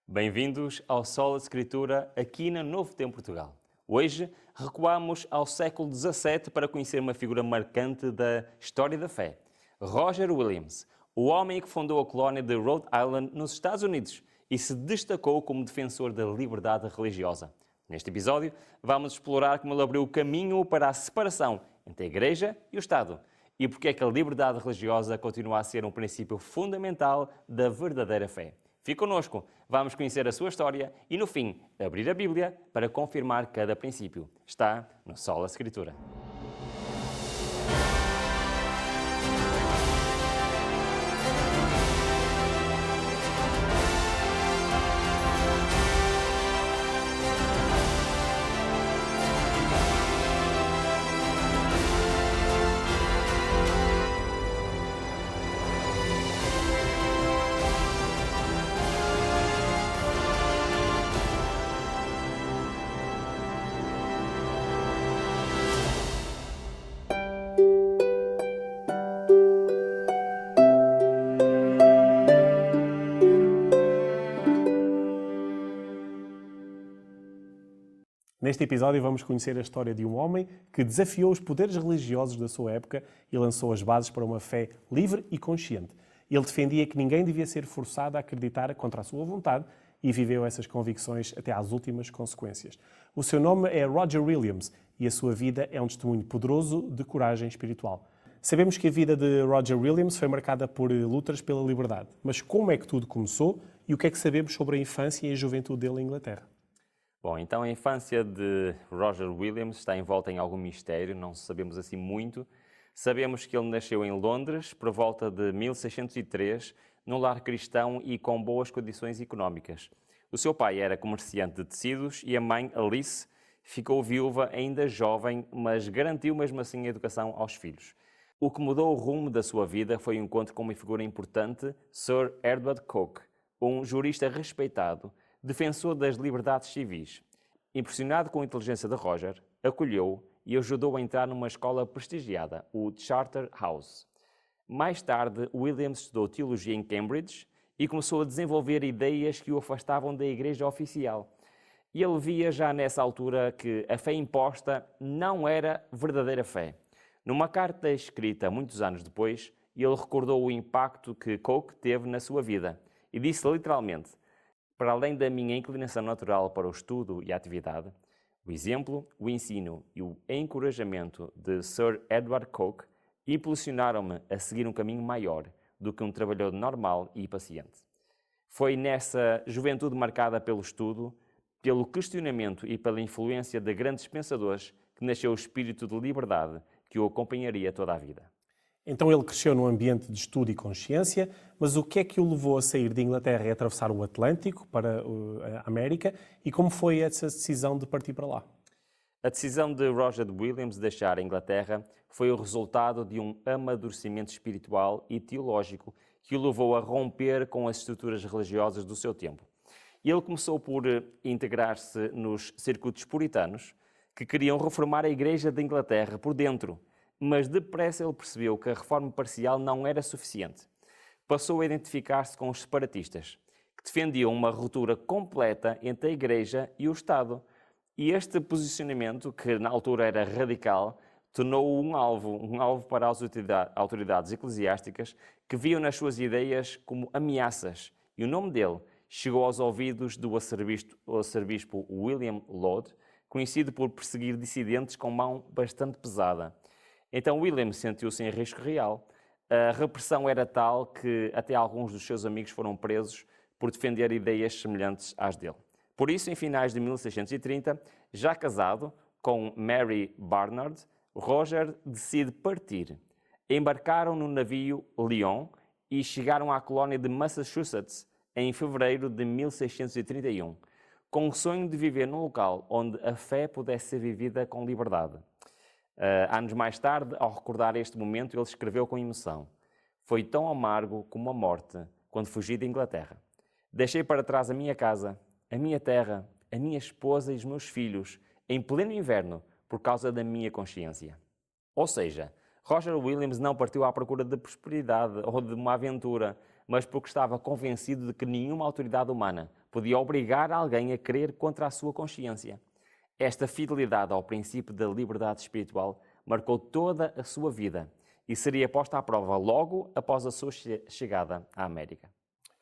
Bem-vindos ao Sola Escritura aqui na Novo Tempo Portugal. Hoje recuamos ao século XVII para conhecer uma figura marcante da história da fé, Roger Williams, o homem que fundou a colónia de Rhode Island nos Estados Unidos e se destacou como defensor da liberdade religiosa. Neste episódio, vamos explorar como ele abriu o caminho para a separação entre a Igreja e o Estado e porque é que a liberdade religiosa continua a ser um princípio fundamental da verdadeira fé. Fique connosco, vamos conhecer a sua história e, no fim, abrir a Bíblia para confirmar cada princípio. Está no Sola Escritura. Neste episódio vamos conhecer a história de um homem que desafiou os poderes religiosos da sua época e lançou as bases para uma fé livre e consciente. Ele defendia que ninguém devia ser forçado a acreditar contra a sua vontade e viveu essas convicções até às últimas consequências. O seu nome é Roger Williams e a sua vida é um testemunho poderoso de coragem espiritual. Sabemos que a vida de Roger Williams foi marcada por lutas pela liberdade. Mas como é que tudo começou e o que é que sabemos sobre a infância e a juventude dele em Inglaterra? Bom, então a infância de Roger Williams está envolta em algum mistério, não sabemos assim muito. Sabemos que ele nasceu em Londres por volta de 1603, num lar cristão e com boas condições económicas. O seu pai era comerciante de tecidos e a mãe, Alice, ficou viúva ainda jovem, mas garantiu mesmo assim a educação aos filhos. O que mudou o rumo da sua vida foi o encontro com uma figura importante, Sir Edward Coke, um jurista respeitado, defensor das liberdades civis. Impressionado com a inteligência de Roger, acolheu e ajudou a entrar numa escola prestigiada, o Charterhouse. Mais tarde, Williams estudou teologia em Cambridge e começou a desenvolver ideias que o afastavam da igreja oficial. Ele via já nessa altura que a fé imposta não era verdadeira fé. Numa carta escrita muitos anos depois, ele recordou o impacto que Coke teve na sua vida e disse literalmente: para além da minha inclinação natural para o estudo e a atividade, o exemplo, o ensino e o encorajamento de Sir Edward Coke impulsionaram-me a seguir um caminho maior do que um trabalhador normal e paciente. Foi nessa juventude marcada pelo estudo, pelo questionamento e pela influência de grandes pensadores que nasceu o espírito de liberdade que o acompanharia toda a vida. Então ele cresceu num ambiente de estudo e consciência, mas o que é que o levou a sair de Inglaterra e atravessar o Atlântico para a América e como foi essa decisão de partir para lá? A decisão de Roger Williams de deixar a Inglaterra foi o resultado de um amadurecimento espiritual e teológico que o levou a romper com as estruturas religiosas do seu tempo. Ele começou por integrar-se nos circuitos puritanos que queriam reformar a Igreja de Inglaterra por dentro, mas depressa ele percebeu que a reforma parcial não era suficiente. Passou a identificar-se com os separatistas, que defendiam uma ruptura completa entre a Igreja e o Estado. E este posicionamento, que na altura era radical, tornou-o um alvo para as autoridades eclesiásticas que viam nas suas ideias como ameaças. E o nome dele chegou aos ouvidos do arcebispo William Laud, conhecido por perseguir dissidentes com mão bastante pesada. Então William sentiu-se em risco real. A repressão era tal que até alguns dos seus amigos foram presos por defender ideias semelhantes às dele. Por isso, em finais de 1630, já casado com Mary Barnard, Roger decide partir. Embarcaram no navio Lyon e chegaram à colónia de Massachusetts em fevereiro de 1631, com o sonho de viver num local onde a fé pudesse ser vivida com liberdade. Anos mais tarde, ao recordar este momento, ele escreveu com emoção: foi tão amargo como a morte quando fugi da Inglaterra. Deixei para trás a minha casa, a minha terra, a minha esposa e os meus filhos, em pleno inverno, por causa da minha consciência. Ou seja, Roger Williams não partiu à procura de prosperidade ou de uma aventura, mas porque estava convencido de que nenhuma autoridade humana podia obrigar alguém a crer contra a sua consciência. Esta fidelidade ao princípio da liberdade espiritual marcou toda a sua vida e seria posta à prova logo após a sua chegada à América.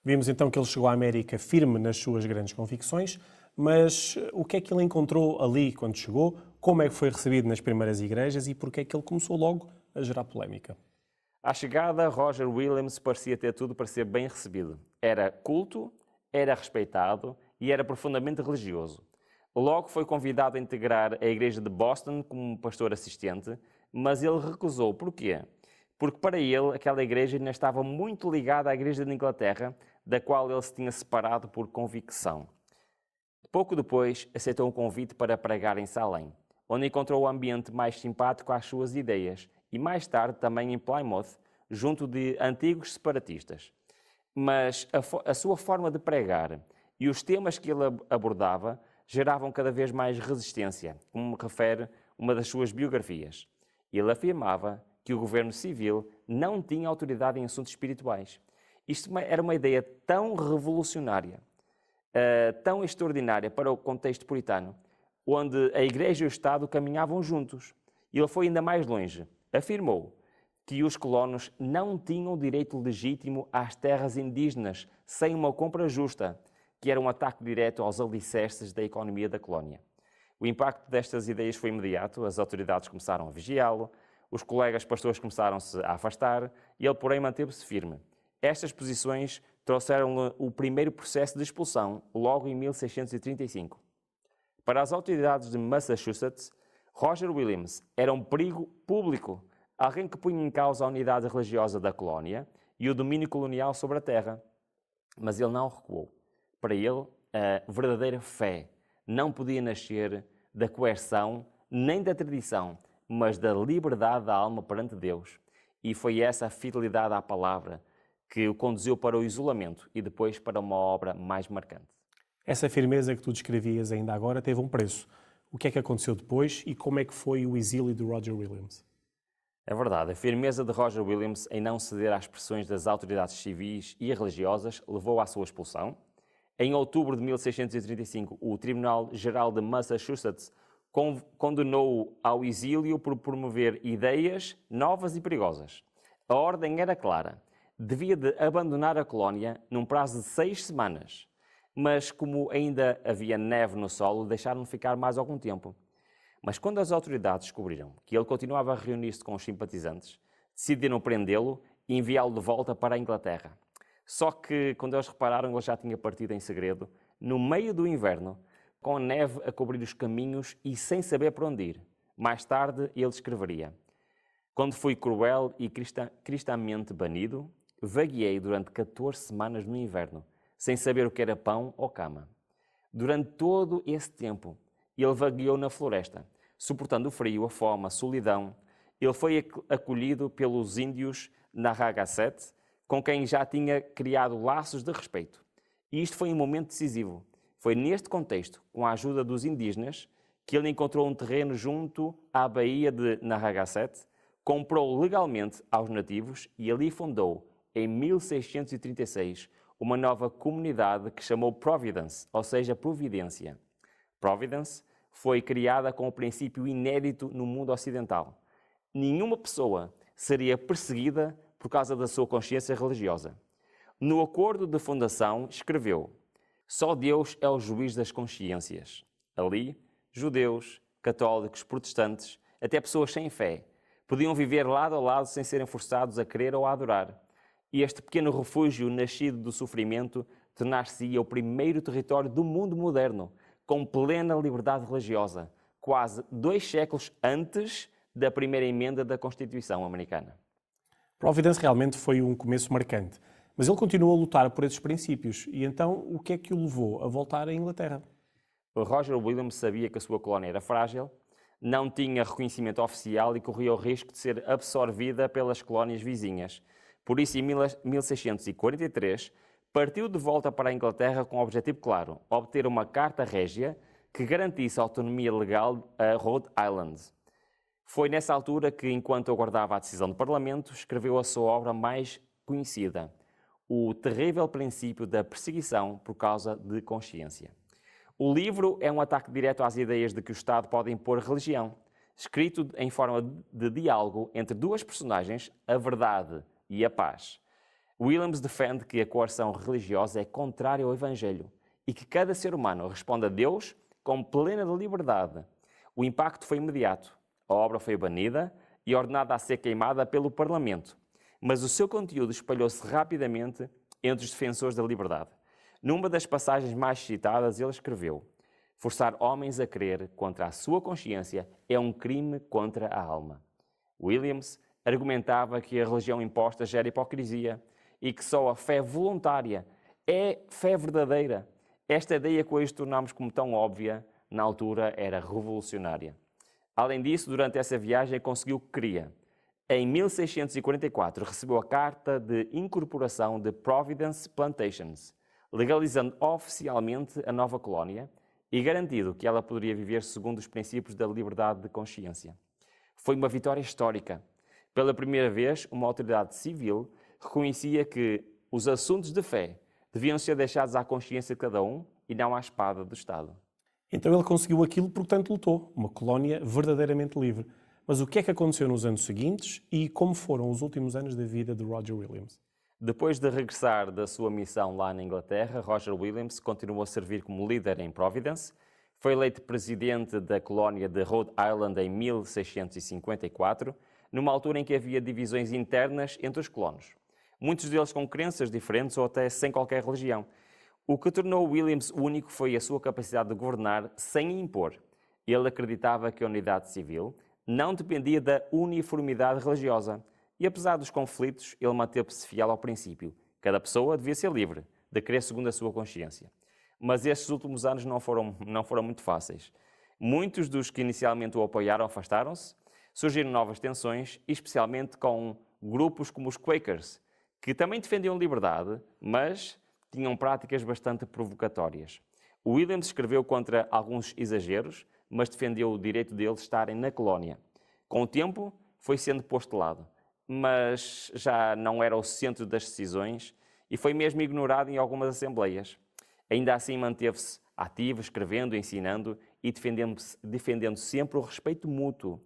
Vimos então que ele chegou à América firme nas suas grandes convicções, mas o que é que ele encontrou ali quando chegou? Como é que foi recebido nas primeiras igrejas e por que é que ele começou logo a gerar polémica? À chegada, Roger Williams parecia ter tudo para ser bem recebido. Era culto, era respeitado e era profundamente religioso. Logo foi convidado a integrar a igreja de Boston como pastor assistente, mas ele recusou. Porquê? Porque para ele aquela igreja ainda estava muito ligada à igreja de Inglaterra, da qual ele se tinha separado por convicção. Pouco depois, aceitou um convite para pregar em Salem, onde encontrou o ambiente mais simpático às suas ideias, e mais tarde também em Plymouth, junto de antigos separatistas. Mas a sua forma de pregar e os temas que ele abordava geravam cada vez mais resistência, como refere uma das suas biografias. Ele afirmava que o governo civil não tinha autoridade em assuntos espirituais. Isto era uma ideia tão revolucionária, tão extraordinária para o contexto puritano, onde a Igreja e o Estado caminhavam juntos. Ele foi ainda mais longe. Afirmou que os colonos não tinham direito legítimo às terras indígenas sem uma compra justa, que era um ataque direto aos alicerces da economia da colónia. O impacto destas ideias foi imediato, as autoridades começaram a vigiá-lo, os colegas pastores começaram-se a afastar e ele, porém, manteve-se firme. Estas posições trouxeram-lhe o primeiro processo de expulsão, logo em 1635. Para as autoridades de Massachusetts, Roger Williams era um perigo público, alguém que punha em causa a unidade religiosa da colónia e o domínio colonial sobre a terra. Mas ele não recuou. Para ele, a verdadeira fé não podia nascer da coerção nem da tradição, mas da liberdade da alma perante Deus. E foi essa a fidelidade à palavra que o conduziu para o isolamento e depois para uma obra mais marcante. Essa firmeza que tu descrevias ainda agora teve um preço. O que é que aconteceu depois e como é que foi o exílio de Roger Williams? É verdade, a firmeza de Roger Williams em não ceder às pressões das autoridades civis e religiosas levou à sua expulsão. Em outubro de 1635, o Tribunal Geral de Massachusetts condenou-o ao exílio por promover ideias novas e perigosas. A ordem era clara. Devia de abandonar a colónia num prazo de 6 semanas. Mas, como ainda havia neve no solo, deixaram-no ficar mais algum tempo. Mas quando as autoridades descobriram que ele continuava a reunir-se com os simpatizantes, decidiram prendê-lo e enviá-lo de volta para a Inglaterra. Só que, quando eles repararam, ele já tinha partido em segredo, no meio do inverno, com a neve a cobrir os caminhos e sem saber para onde ir. Mais tarde, ele escreveria: "Quando fui cruel e cristamente banido, vagueei durante 14 semanas no inverno, sem saber o que era pão ou cama. Durante todo esse tempo, ele vagueou na floresta, suportando o frio, a fome, a solidão. Ele foi acolhido pelos índios Narragansett, com quem já tinha criado laços de respeito. E isto foi um momento decisivo. Foi neste contexto, com a ajuda dos indígenas, que ele encontrou um terreno junto à baía de Narragansett, comprou legalmente aos nativos e ali fundou, em 1636, uma nova comunidade que chamou Providence, ou seja, Providência. Providence foi criada com um princípio inédito no mundo ocidental. Nenhuma pessoa seria perseguida por causa da sua consciência religiosa. No acordo de fundação, escreveu: "Só Deus é o juiz das consciências." Ali, judeus, católicos, protestantes, até pessoas sem fé, podiam viver lado a lado sem serem forçados a crer ou a adorar. E este pequeno refúgio, nascido do sofrimento, tornar-se-ia o primeiro território do mundo moderno, com plena liberdade religiosa, quase 2 séculos antes da primeira emenda da Constituição americana. Providence realmente foi um começo marcante, mas ele continuou a lutar por esses princípios. E então, o que é que o levou a voltar à Inglaterra? Roger Williams sabia que a sua colónia era frágil, não tinha reconhecimento oficial e corria o risco de ser absorvida pelas colónias vizinhas. Por isso, em 1643, partiu de volta para a Inglaterra com um objetivo claro: obter uma carta régia que garantisse a autonomia legal a Rhode Island. Foi nessa altura que, enquanto aguardava a decisão do Parlamento, escreveu a sua obra mais conhecida, o terrível princípio da perseguição por causa de consciência. O livro é um ataque direto às ideias de que o Estado pode impor religião, escrito em forma de diálogo entre duas personagens, a verdade e a paz. Williams defende que a coerção religiosa é contrária ao Evangelho e que cada ser humano responde a Deus com plena liberdade. O impacto foi imediato. A obra foi banida e ordenada a ser queimada pelo Parlamento, mas o seu conteúdo espalhou-se rapidamente entre os defensores da liberdade. Numa das passagens mais citadas, ele escreveu: forçar homens a crer contra a sua consciência é um crime contra a alma. Williams argumentava que a religião imposta gera hipocrisia e que só a fé voluntária é fé verdadeira. Esta ideia que hoje tornamos como tão óbvia, na altura era revolucionária. Além disso, durante essa viagem conseguiu o que queria. Em 1644 recebeu a Carta de Incorporação de Providence Plantations, legalizando oficialmente a nova colónia e garantindo que ela poderia viver segundo os princípios da liberdade de consciência. Foi uma vitória histórica. Pela primeira vez, uma autoridade civil reconhecia que os assuntos de fé deviam ser deixados à consciência de cada um e não à espada do Estado. Então ele conseguiu aquilo porque tanto lutou, uma colónia verdadeiramente livre. Mas o que é que aconteceu nos anos seguintes e como foram os últimos anos da vida de Roger Williams? Depois de regressar da sua missão lá na Inglaterra, Roger Williams continuou a servir como líder em Providence, foi eleito presidente da colónia de Rhode Island em 1654, numa altura em que havia divisões internas entre os colonos, muitos deles com crenças diferentes ou até sem qualquer religião. O que tornou Williams único foi a sua capacidade de governar sem impor. Ele acreditava que a unidade civil não dependia da uniformidade religiosa. E apesar dos conflitos, ele manteve-se fiel ao princípio. Cada pessoa devia ser livre de crer segundo a sua consciência. Mas estes últimos anos não foram muito fáceis. Muitos dos que inicialmente o apoiaram afastaram-se, surgiram novas tensões, especialmente com grupos como os Quakers, que também defendiam liberdade, mas tinham práticas bastante provocatórias. Williams escreveu contra alguns exageros, mas defendeu o direito deles estarem na colónia. Com o tempo, foi sendo posto de lado, mas já não era o centro das decisões e foi mesmo ignorado em algumas assembleias. Ainda assim manteve-se ativo, escrevendo, ensinando e defendendo sempre o respeito mútuo.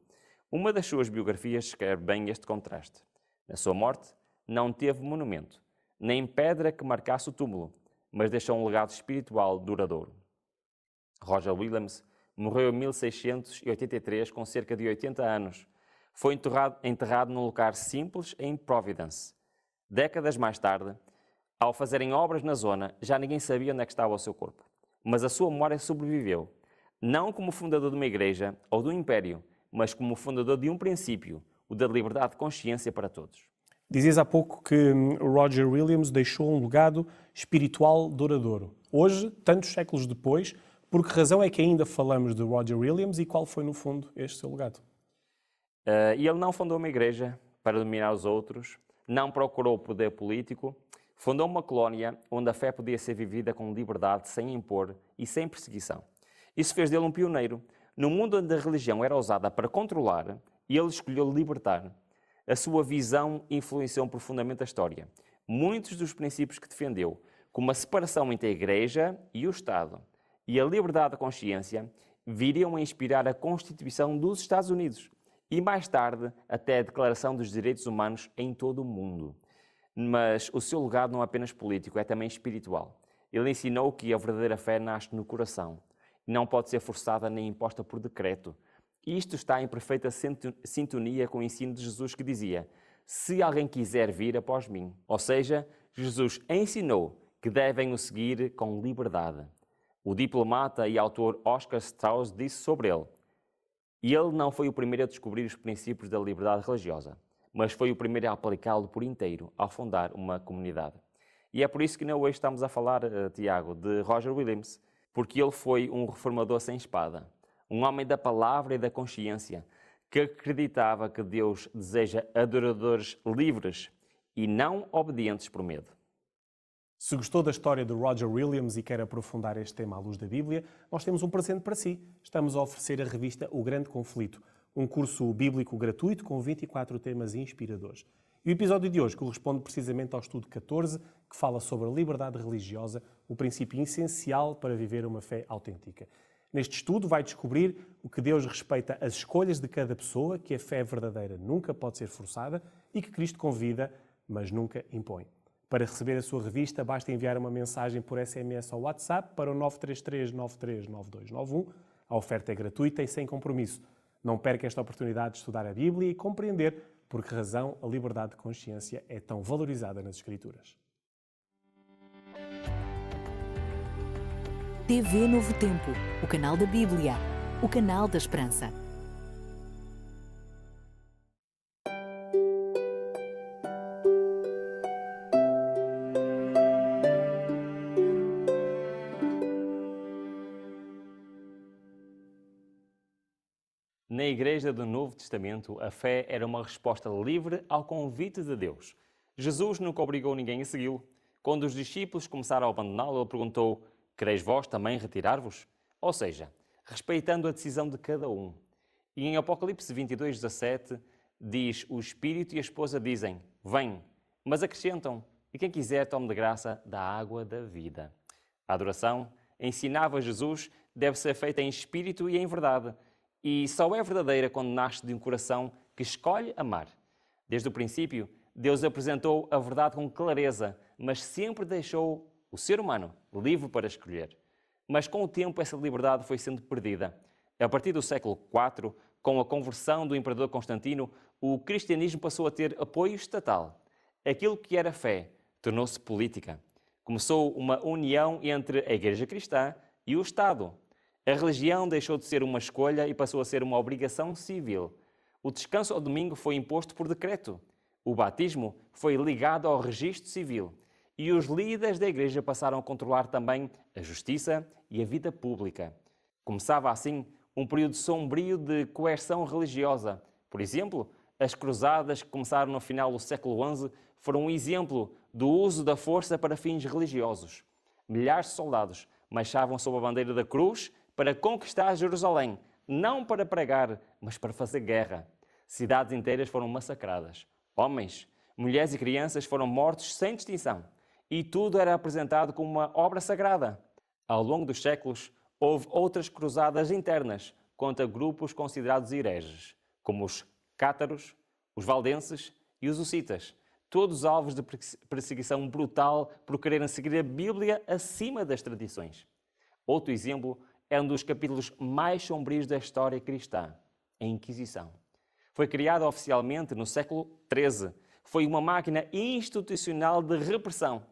Uma das suas biografias descreve bem este contraste. Na sua morte, não teve monumento, nem pedra que marcasse o túmulo, mas deixou um legado espiritual duradouro. Roger Williams morreu em 1683 com cerca de 80 anos. Foi enterrado num lugar simples em Providence. Décadas mais tarde, ao fazerem obras na zona, já ninguém sabia onde é que estava o seu corpo. Mas a sua memória sobreviveu, não como fundador de uma igreja ou de um império, mas como fundador de um princípio, o da liberdade de consciência para todos. Dizias há pouco que Roger Williams deixou um legado espiritual duradouro. Hoje, tantos séculos depois, por que razão é que ainda falamos de Roger Williams e qual foi, no fundo, este seu legado? E ele não fundou uma igreja para dominar os outros, não procurou o poder político, fundou uma colónia onde a fé podia ser vivida com liberdade, sem impor e sem perseguição. Isso fez dele um pioneiro. No mundo onde a religião era usada para controlar, ele escolheu libertar. A sua visão influenciou profundamente a história. Muitos dos princípios que defendeu, como a separação entre a igreja e o Estado e a liberdade de consciência, viriam a inspirar a Constituição dos Estados Unidos e, mais tarde, até a Declaração dos Direitos Humanos em todo o mundo. Mas o seu legado não é apenas político, é também espiritual. Ele ensinou que a verdadeira fé nasce no coração e não pode ser forçada nem imposta por decreto. Isto está em perfeita sintonia com o ensino de Jesus que dizia: se alguém quiser vir após mim. Ou seja, Jesus ensinou que devem o seguir com liberdade. O diplomata e autor Oscar Strauss disse sobre ele: ele não foi o primeiro a descobrir os princípios da liberdade religiosa, mas foi o primeiro a aplicá-lo por inteiro ao fundar uma comunidade. E é por isso que não hoje estamos a falar, Tiago, de Roger Williams, porque ele foi um reformador sem espada, um homem da palavra e da consciência, que acreditava que Deus deseja adoradores livres e não obedientes por medo. Se gostou da história de Roger Williams e quer aprofundar este tema à luz da Bíblia, nós temos um presente para si. Estamos a oferecer a revista O Grande Conflito, um curso bíblico gratuito com 24 temas inspiradores. E o episódio de hoje corresponde precisamente ao estudo 14, que fala sobre a liberdade religiosa, o princípio essencial para viver uma fé autêntica. Neste estudo vai descobrir o que Deus respeita as escolhas de cada pessoa, que a fé verdadeira nunca pode ser forçada e que Cristo convida, mas nunca impõe. Para receber a sua revista, basta enviar uma mensagem por SMS ou WhatsApp para o 933939291. A oferta é gratuita e sem compromisso. Não perca esta oportunidade de estudar a Bíblia e compreender por que razão a liberdade de consciência é tão valorizada nas Escrituras. TV Novo Tempo, o canal da Bíblia, o canal da Esperança. Na Igreja do Novo Testamento, a fé era uma resposta livre ao convite de Deus. Jesus nunca obrigou ninguém a segui-lo. Quando os discípulos começaram a abandoná-lo, ele perguntou: "Quereis vós também retirar-vos?" Ou seja, respeitando a decisão de cada um. E em Apocalipse 22:17 diz: "O Espírito e a esposa dizem: Vem", mas acrescentam: "E quem quiser tome de graça da água da vida." A adoração, ensinava Jesus, deve ser feita em espírito e em verdade. E só é verdadeira quando nasce de um coração que escolhe amar. Desde o princípio, Deus apresentou a verdade com clareza, mas sempre deixou o ser humano livre para escolher. Mas com o tempo essa liberdade foi sendo perdida. A partir do século IV, com a conversão do imperador Constantino, o cristianismo passou a ter apoio estatal. Aquilo que era fé tornou-se política. Começou uma união entre a Igreja Cristã e o Estado. A religião deixou de ser uma escolha e passou a ser uma obrigação civil. O descanso ao domingo foi imposto por decreto. O batismo foi ligado ao registro civil. E os líderes da Igreja passaram a controlar também a justiça e a vida pública. Começava assim um período sombrio de coerção religiosa. Por exemplo, as cruzadas que começaram no final do século XI foram um exemplo do uso da força para fins religiosos. Milhares de soldados marchavam sob a bandeira da cruz para conquistar Jerusalém, não para pregar, mas para fazer guerra. Cidades inteiras foram massacradas. Homens, mulheres e crianças foram mortos sem distinção. E tudo era apresentado como uma obra sagrada. Ao longo dos séculos, houve outras cruzadas internas contra grupos considerados hereges, como os cátaros, os valdenses e os hussitas, todos alvos de perseguição brutal por quererem seguir a Bíblia acima das tradições. Outro exemplo é um dos capítulos mais sombrios da história cristã, a Inquisição. Foi criada oficialmente no século XIII. Foi uma máquina institucional de repressão.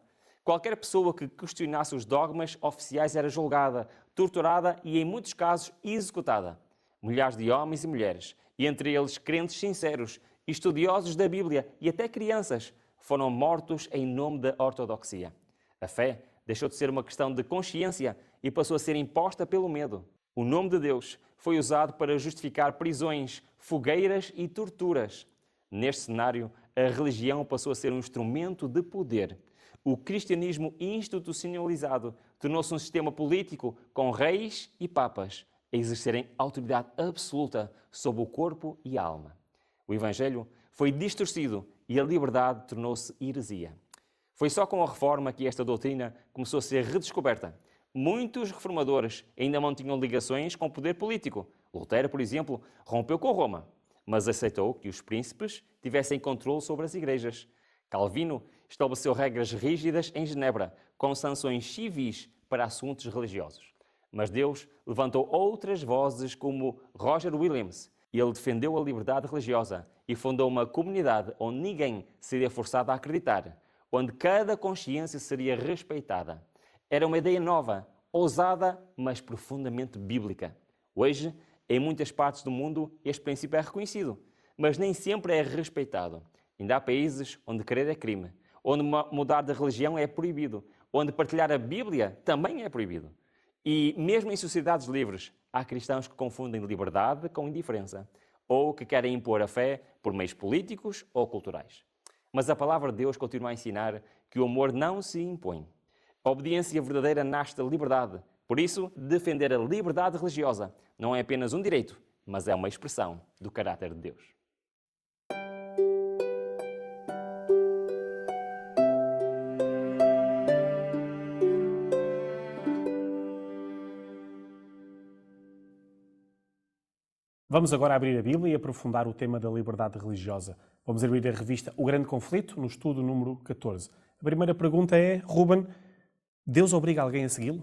Qualquer pessoa que questionasse os dogmas oficiais era julgada, torturada e, em muitos casos, executada. Milhares de homens e mulheres, e entre eles crentes sinceros, estudiosos da Bíblia e até crianças, foram mortos em nome da ortodoxia. A fé deixou de ser uma questão de consciência e passou a ser imposta pelo medo. O nome de Deus foi usado para justificar prisões, fogueiras e torturas. Neste cenário, a religião passou a ser um instrumento de poder. O cristianismo institucionalizado tornou-se um sistema político com reis e papas a exercerem autoridade absoluta sobre o corpo e a alma. O Evangelho foi distorcido e a liberdade tornou-se heresia. Foi só com a Reforma que esta doutrina começou a ser redescoberta. Muitos reformadores ainda mantinham ligações com o poder político. Lutero, por exemplo, rompeu com Roma, mas aceitou que os príncipes tivessem controle sobre as igrejas. Calvino estabeleceu regras rígidas em Genebra, com sanções civis para assuntos religiosos. Mas Deus levantou outras vozes como Roger Williams. Ele defendeu a liberdade religiosa e fundou uma comunidade onde ninguém seria forçado a acreditar, onde cada consciência seria respeitada. Era uma ideia nova, ousada, mas profundamente bíblica. Hoje, em muitas partes do mundo, este princípio é reconhecido, mas nem sempre é respeitado. Ainda há países onde crer é crime, onde mudar de religião é proibido, onde partilhar a Bíblia também é proibido. E mesmo em sociedades livres, há cristãos que confundem liberdade com indiferença, ou que querem impor a fé por meios políticos ou culturais. Mas a palavra de Deus continua a ensinar que o amor não se impõe. A obediência verdadeira nasce da liberdade. Por isso, defender a liberdade religiosa não é apenas um direito, mas é uma expressão do caráter de Deus. Vamos agora abrir a Bíblia e aprofundar o tema da liberdade religiosa. Vamos abrir a revista O Grande Conflito, no estudo número 14. A primeira pergunta é, Ruben, Deus obriga alguém a segui-lo?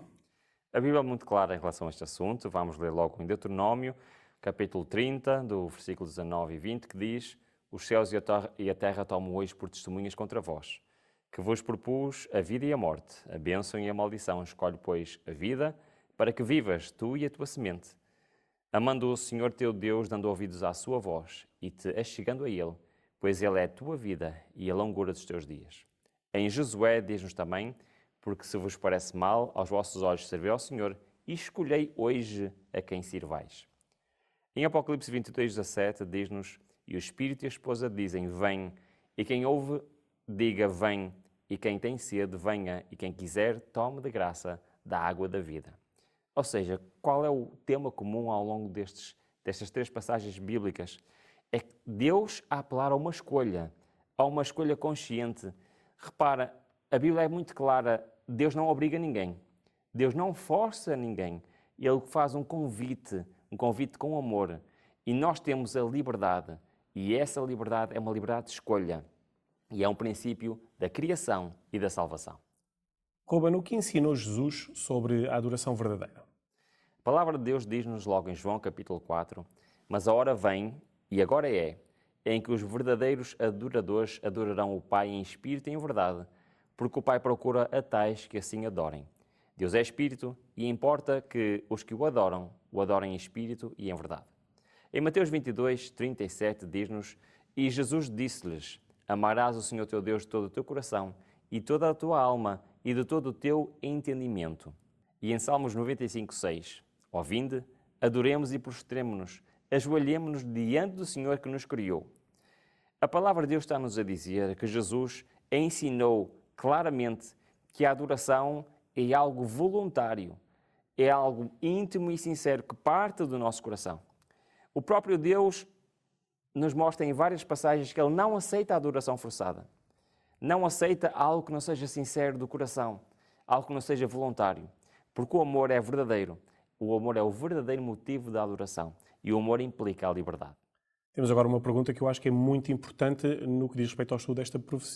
A Bíblia é muito clara em relação a este assunto. Vamos ler logo em Deuteronômio, capítulo 30, do versículo 19 e 20, que diz: Os céus e a terra tomam hoje por testemunhas contra vós, que vos propus a vida e a morte, a bênção e a maldição. Escolhe, pois, a vida, para que vivas tu e a tua semente, amando o Senhor teu Deus, dando ouvidos à sua voz e te achegando a Ele, pois Ele é a tua vida e a longura dos teus dias. Em Josué diz-nos também: porque se vos parece mal aos vossos olhos servir ao Senhor, escolhei hoje a quem sirvais. Em Apocalipse 22:17 diz-nos: e o Espírito e a esposa dizem: vem, e quem ouve, diga: vem, e quem tem sede, venha, e quem quiser, tome de graça da água da vida. Ou seja, qual é o tema comum ao longo destas três passagens bíblicas? É Deus a apelar a uma escolha consciente. Repara, a Bíblia é muito clara, Deus não obriga ninguém, Deus não força ninguém, Ele faz um convite com amor, e nós temos a liberdade, e essa liberdade é uma liberdade de escolha, e é um princípio da criação e da salvação. Ruben, o que ensinou Jesus sobre a adoração verdadeira? A palavra de Deus diz-nos logo em João capítulo 4, mas a hora vem, e agora é, em que os verdadeiros adoradores adorarão o Pai em espírito e em verdade, porque o Pai procura a tais que assim adorem. Deus é espírito e importa que os que o adorem em espírito e em verdade. Em Mateus 22:37 diz-nos: e Jesus disse-lhes: amarás o Senhor teu Deus de todo o teu coração e toda a tua alma e de todo o teu entendimento. E em Salmos 95:6, ó vinde, adoremos e prostremo-nos, ajoelhemo-nos diante do Senhor que nos criou. A palavra de Deus está-nos a dizer que Jesus ensinou claramente que a adoração é algo voluntário, é algo íntimo e sincero que parte do nosso coração. O próprio Deus nos mostra em várias passagens que Ele não aceita a adoração forçada. Não aceita algo que não seja sincero do coração, algo que não seja voluntário, porque o amor é verdadeiro. O amor é o verdadeiro motivo da adoração e o amor implica a liberdade. Temos agora uma pergunta que eu acho que é muito importante no que diz respeito ao estudo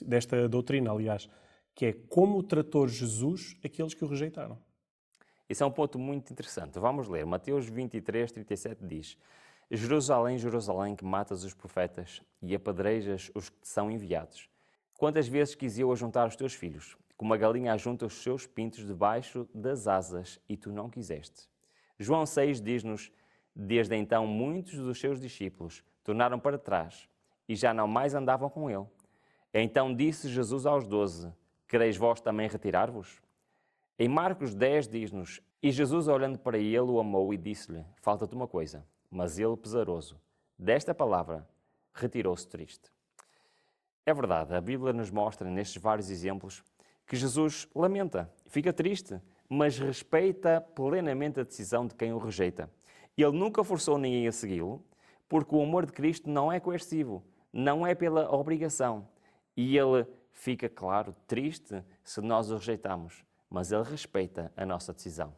desta doutrina, aliás, que é como tratou Jesus aqueles que o rejeitaram? Isso é um ponto muito interessante. Vamos ler. Mateus 23:37 diz: Jerusalém, Jerusalém, que matas os profetas e apedrejas os que te são enviados. Quantas vezes quis eu ajuntar os teus filhos, como a galinha ajunta os seus pintos debaixo das asas, e tu não quiseste. João 6 diz-nos: desde então muitos dos seus discípulos tornaram para trás e já não mais andavam com ele. Então disse Jesus aos 12: quereis vós também retirar-vos? Em Marcos 10 diz-nos: e Jesus, olhando para ele, o amou e disse-lhe: falta-te uma coisa. Mas ele, pesaroso desta palavra, retirou-se triste. É verdade, a Bíblia nos mostra nestes vários exemplos que Jesus lamenta, fica triste, mas respeita plenamente a decisão de quem o rejeita. Ele nunca forçou ninguém a segui-lo, porque o amor de Cristo não é coercivo, não é pela obrigação. E ele fica, claro, triste se nós o rejeitamos, mas ele respeita a nossa decisão.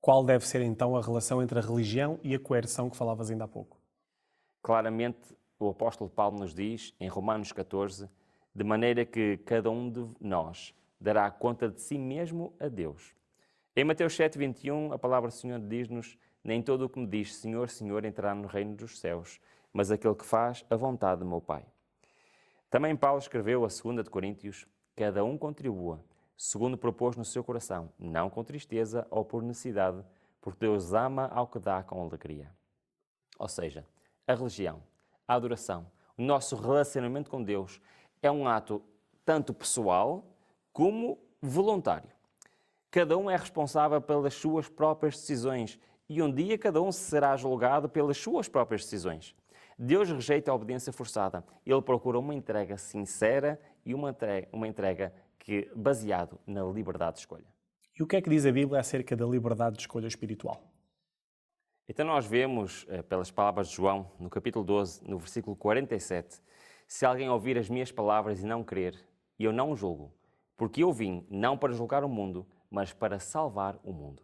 Qual deve ser então a relação entre a religião e a coerção que falavas ainda há pouco? Claramente, o apóstolo Paulo nos diz, em Romanos 14, de maneira que cada um de nós dará conta de si mesmo a Deus. Em Mateus 7:21, a palavra do Senhor diz-nos: nem todo o que me diz Senhor, Senhor entrará no reino dos céus, mas aquele que faz a vontade do meu Pai. Também Paulo escreveu a 2 de Coríntios: cada um contribua, segundo propôs no seu coração, não com tristeza ou por necessidade, porque Deus ama ao que dá com alegria. Ou seja, a religião, a adoração, o nosso relacionamento com Deus é um ato tanto pessoal como voluntário. Cada um é responsável pelas suas próprias decisões e um dia cada um será julgado pelas suas próprias decisões. Deus rejeita a obediência forçada. Ele procura uma entrega sincera e uma entrega baseado na liberdade de escolha. E o que é que diz a Bíblia acerca da liberdade de escolha espiritual? Então nós vemos, pelas palavras de João, no capítulo 12, no versículo 47, se alguém ouvir as minhas palavras e não crer, eu não o julgo, porque eu vim não para julgar o mundo, mas para salvar o mundo.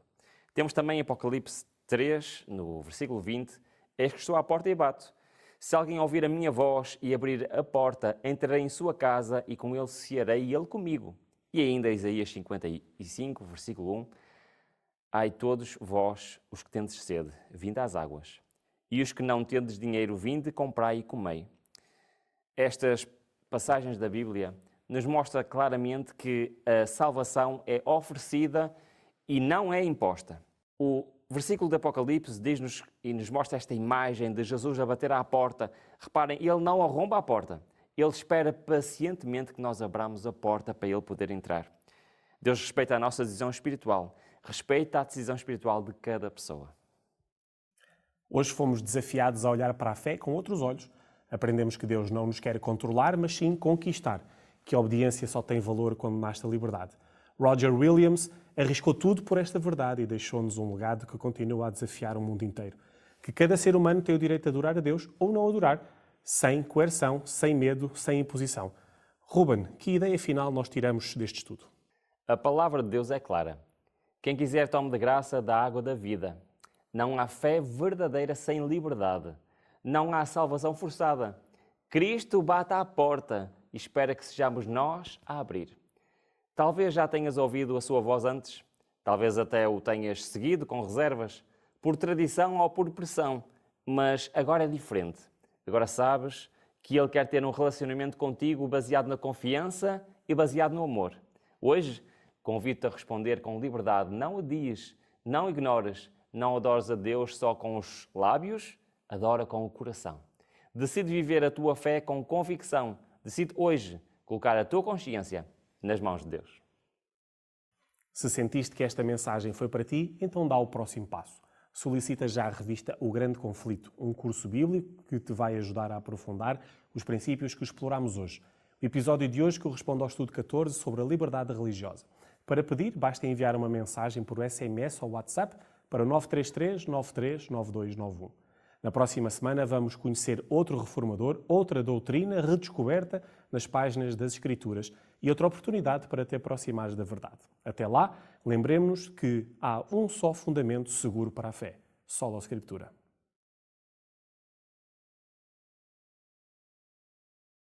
Temos também Apocalipse 3, no versículo 20, Eis que estou à porta e bato. Se alguém ouvir a minha voz e abrir a porta, entrarei em sua casa e com ele cearei e ele comigo. E ainda Isaías 55, versículo 1. Ai todos vós, os que tendes sede, vinde às águas. E os que não tendes dinheiro, vinde, comprai e comei. Estas passagens da Bíblia nos mostram claramente que a salvação é oferecida e não é imposta. O versículo do Apocalipse diz-nos e nos mostra esta imagem de Jesus a bater à porta. Reparem, ele não arromba a porta. Ele espera pacientemente que nós abramos a porta para ele poder entrar. Deus respeita a nossa decisão espiritual. Respeita a decisão espiritual de cada pessoa. Hoje fomos desafiados a olhar para a fé com outros olhos. Aprendemos que Deus não nos quer controlar, mas sim conquistar. Que a obediência só tem valor quando nasce a liberdade. Roger Williams arriscou tudo por esta verdade e deixou-nos um legado que continua a desafiar o mundo inteiro. Que cada ser humano tem o direito de adorar a Deus ou não adorar, sem coerção, sem medo, sem imposição. Ruben, que ideia final nós tiramos deste estudo? A palavra de Deus é clara. Quem quiser tome de graça da água da vida. Não há fé verdadeira sem liberdade. Não há salvação forçada. Cristo bate à porta e espera que sejamos nós a abrir. Talvez já tenhas ouvido a sua voz antes, talvez até o tenhas seguido com reservas, por tradição ou por pressão, mas agora é diferente. Agora sabes que Ele quer ter um relacionamento contigo baseado na confiança e baseado no amor. Hoje, convido-te a responder com liberdade. Não adies, não ignores, não adores a Deus só com os lábios, adora com o coração. Decide viver a tua fé com convicção. Decide hoje colocar a tua consciência nas mãos de Deus. Se sentiste que esta mensagem foi para ti, então dá o próximo passo. Solicita já a revista O Grande Conflito, um curso bíblico que te vai ajudar a aprofundar os princípios que exploramos hoje. O episódio de hoje corresponde ao estudo 14 sobre a liberdade religiosa. Para pedir, basta enviar uma mensagem por SMS ou WhatsApp para o 933 93 9291. Na próxima semana vamos conhecer outro reformador, outra doutrina redescoberta nas páginas das Escrituras e outra oportunidade para te aproximares da verdade. Até lá, lembremos-nos que há um só fundamento seguro para a fé: Sola Escritura.